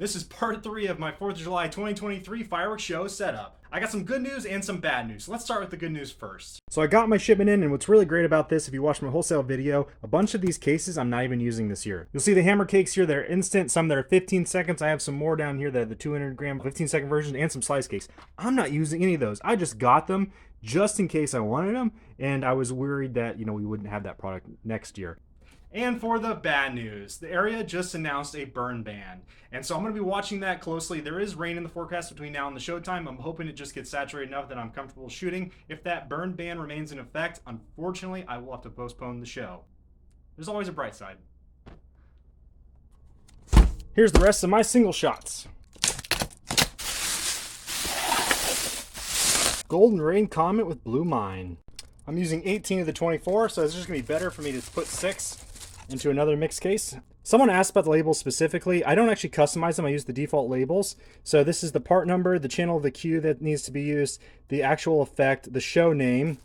This is part 3 of my 4th of July 2023 fireworks show setup. I got some good news and some bad news. Let's start with the good news first. So I got my shipment in, and what's really great about this, if you watch my wholesale video, a bunch of these cases I'm not even using this year. You'll see the hammer cakes here that are instant, some that are 15 seconds. I have some more down here that are the 200 gram 15 second version, and some slice cakes. I'm not using any of those. I just got them just in case I wanted them, and I was worried that, we wouldn't have that product next year. And for the bad news, the area just announced a burn ban. And so I'm going to be watching that closely. There is rain in the forecast between now and the showtime. I'm hoping it just gets saturated enough that I'm comfortable shooting. If that burn ban remains in effect, unfortunately, I will have to postpone the show. There's always a bright side. Here's the rest of my single shots. Golden Rain Comet with Blue Mine. I'm using 18 of the 24, so it's just going to be better for me to put 6 into another mix case. Someone asked about the labels specifically. I don't actually customize them. I use the default labels. So this is the part number, the channel of the cue that needs to be used, the actual effect, the show name,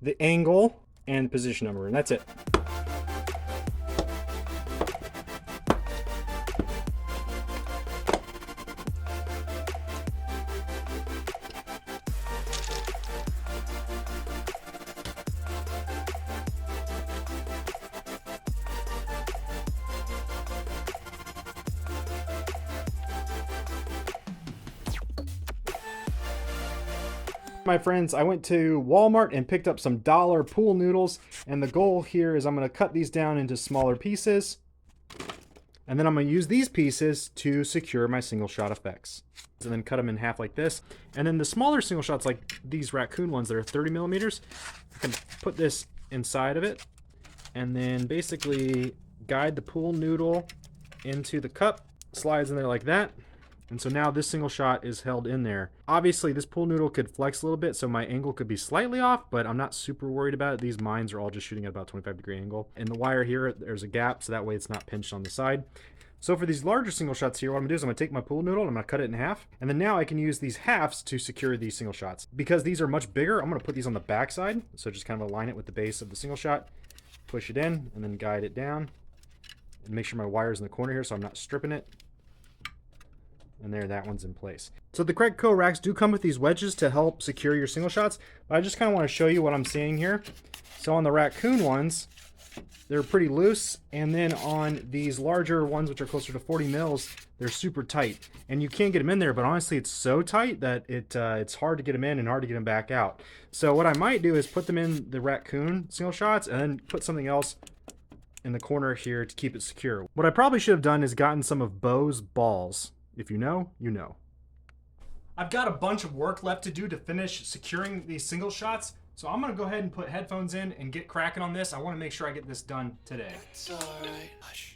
the angle, and position number, and that's it. My friends, I went to Walmart and picked up some dollar pool noodles, and the goal here is I'm going to cut these down into smaller pieces, and then I'm going to use these pieces to secure my single shot effects. And then cut them in half like this. And then the smaller single shots, like these raccoon ones that are 30 millimeters, I can put this inside of it and then basically guide the pool noodle into the cup, slides in there like that. And so now this single shot is held in there. Obviously, this pool noodle could flex a little bit, so my angle could be slightly off, but I'm not super worried about it. These mines are all just shooting at about 25-degree angle. And the wire here, there's a gap, so that way it's not pinched on the side. So for these larger single shots here, what I'm going to do is I'm going to take my pool noodle and I'm going to cut it in half. And then now I can use these halves to secure these single shots. Because these are much bigger, I'm going to put these on the back side. So just kind of align it with the base of the single shot. Push it in, and then guide it down. And make sure my wire's in the corner here so I'm not stripping it. And there, that one's in place. So the Craigco racks do come with these wedges to help secure your single shots, but I just kind of want to show you what I'm seeing here. So on the raccoon ones, they're pretty loose, and then on these larger ones, which are closer to 40 mils, they're super tight. And you can't get them in there, but honestly, it's so tight that it's hard to get them in and hard to get them back out. So what I might do is put them in the raccoon single shots and then put something else in the corner here to keep it secure. What I probably should have done is gotten some of Bo's balls. If you know, you know. I've got a bunch of work left to do to finish securing these single shots, so I'm going to go ahead and put headphones in and get cracking on this. I want to make sure I get this done today. It's alright. Hush.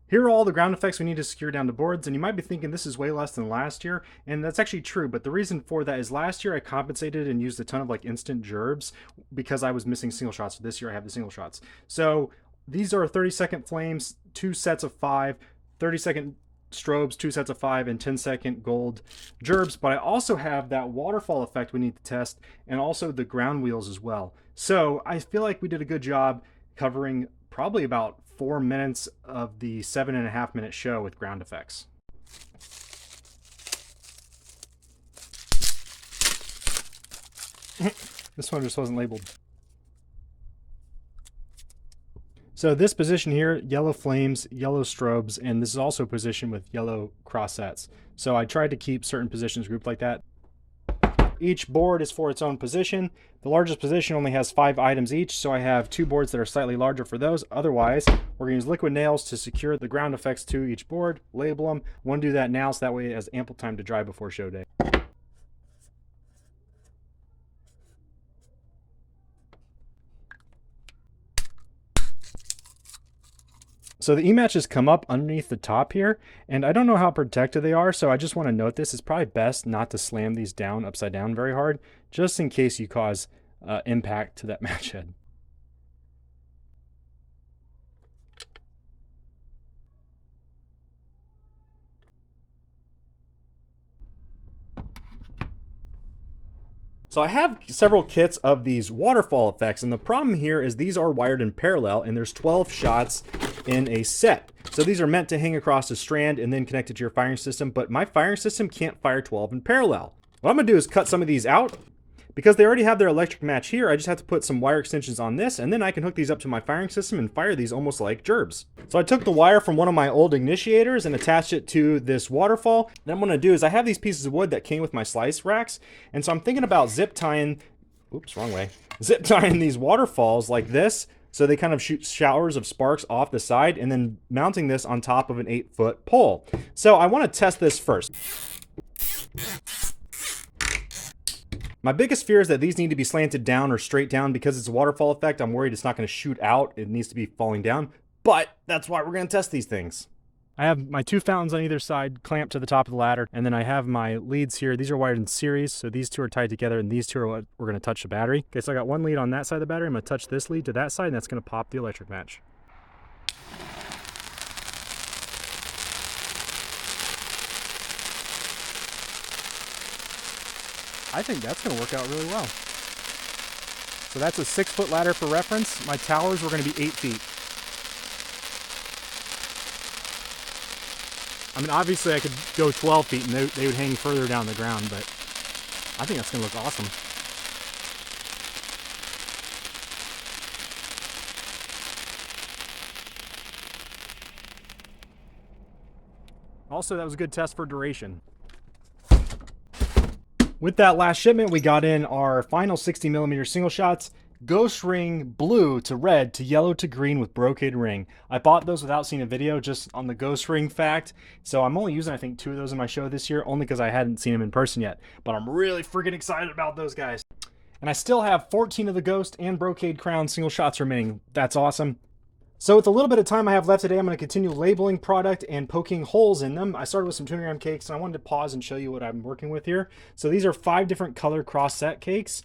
Here are all the ground effects we need to secure down to boards, and you might be thinking this is way less than last year, and that's actually true, but the reason for that is last year I compensated and used a ton of like instant gerbs because I was missing single shots. So this year I have the single shots. So these are 30-second flames, 2 sets of 5, 30-second strobes, 2 sets of 5, and 10-second gold gerbs, but I also have that waterfall effect we need to test, and also the ground wheels as well. So I feel like we did a good job covering probably about 4 minutes of the 7.5 minute show with ground effects. This one just wasn't labeled. So this position here, yellow flames, yellow strobes, and this is also positioned with yellow cross sets. So I tried to keep certain positions grouped like that. each board is for its own position. The largest position only has 5 items each, so I have 2 boards that are slightly larger for those. Otherwise, we're going to use liquid nails to secure the ground effects to each board, label them. I want to do that now so that way it has ample time to dry before show day. So the E-matches come up underneath the top here, and I don't know how protected they are, so I just want to note this. It's probably best not to slam these down upside down very hard, just in case you cause impact to that match head. So I have several kits of these waterfall effects, and the problem here is these are wired in parallel, and there's 12 shots in a set. So these are meant to hang across a strand and then connected to your firing system, but my firing system can't fire 12 in parallel. What I'm gonna do is cut some of these out. Because they already have their electric match here, I just have to put some wire extensions on this, and then I can hook these up to my firing system and fire these almost like gerbs. So I took the wire from one of my old initiators and attached it to this waterfall. Then what I'm gonna do is I have these pieces of wood that came with my slice racks, and so I'm thinking about zip tying these waterfalls like this, so they kind of shoot showers of sparks off the side, and then mounting this on top of an 8-foot pole. So I wanna test this first. My biggest fear is that these need to be slanted down or straight down. Because it's a waterfall effect, I'm worried it's not going to shoot out. It needs to be falling down, but that's why we're going to test these things. I have my 2 fountains on either side clamped to the top of the ladder, and then I have my leads here. These are wired in series, so these 2 are tied together, and these 2 are what we're going to touch the battery. Okay, so I got one lead on that side of the battery. I'm going to touch this lead to that side, and that's going to pop the electric match. I think that's going to work out really well. So that's a 6-foot ladder for reference. My towers were going to be 8 feet. I mean, obviously I could go 12 feet and they would hang further down the ground, but I think that's going to look awesome. Also, that was a good test for duration. With that last shipment, we got in our final 60mm single shots. Ghost ring blue to red to yellow to green with brocade ring. I bought those without seeing a video, just on the ghost ring fact. So I'm only using, I think, 2 of those in my show this year, only because I hadn't seen them in person yet. But I'm really freaking excited about those guys. And I still have 14 of the ghost and brocade crown single shots remaining. That's awesome. So with a little bit of time I have left today, I'm going to continue labeling product and poking holes in them. I started with some 200-gram cakes, and I wanted to pause and show you what I'm working with here. So these are 5 different color cross-set cakes.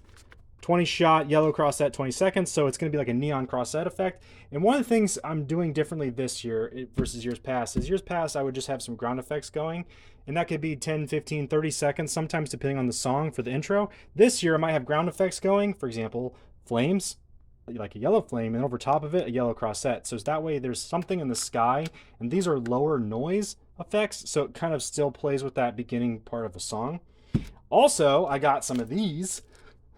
20 shot yellow cross set, 20 seconds, so it's going to be like a neon cross set effect. And one of the things I'm doing differently this year versus years past is years past I would just have some ground effects going, and that could be 10, 15, 30 seconds, sometimes depending on the song for the intro. This year I might have ground effects going, for example, flames, like a yellow flame, and over top of it a yellow cross set. So that way there's something in the sky, and these are lower noise effects, so it kind of still plays with that beginning part of the song. Also, I got some of these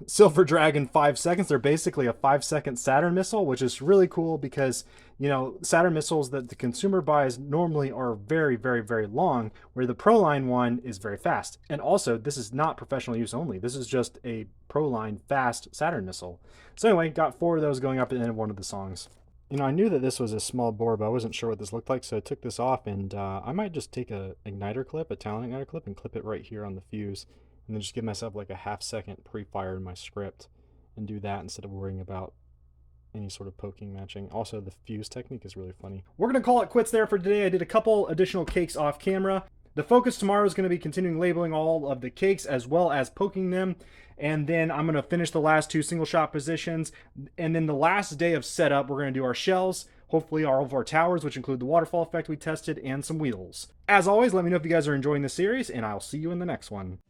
Silver Dragon 5 seconds. They're basically a 5-second Saturn missile, which is really cool because, you know, Saturn missiles that the consumer buys normally are very, very, very long, where the Proline one is very fast. And also, this is not professional use only. This is just a Proline fast Saturn missile. So anyway, got 4 of those going up at the end of one of the songs. You know, I knew that this was a small bore, but I wasn't sure what this looked like, so I took this off, and I might just take a igniter clip, a Talon igniter clip, and clip it right here on the fuse. And then just give myself like a half-second pre-fire in my script and do that instead of worrying about any sort of poking matching. Also, the fuse technique is really funny. We're going to call it quits there for today. I did a couple additional cakes off camera. The focus tomorrow is going to be continuing labeling all of the cakes as well as poking them. And then I'm going to finish the last 2 single shot positions. And then the last day of setup, we're going to do our shells. Hopefully all of our towers, which include the waterfall effect we tested, and some wheels. As always, let me know if you guys are enjoying this series, and I'll see you in the next one.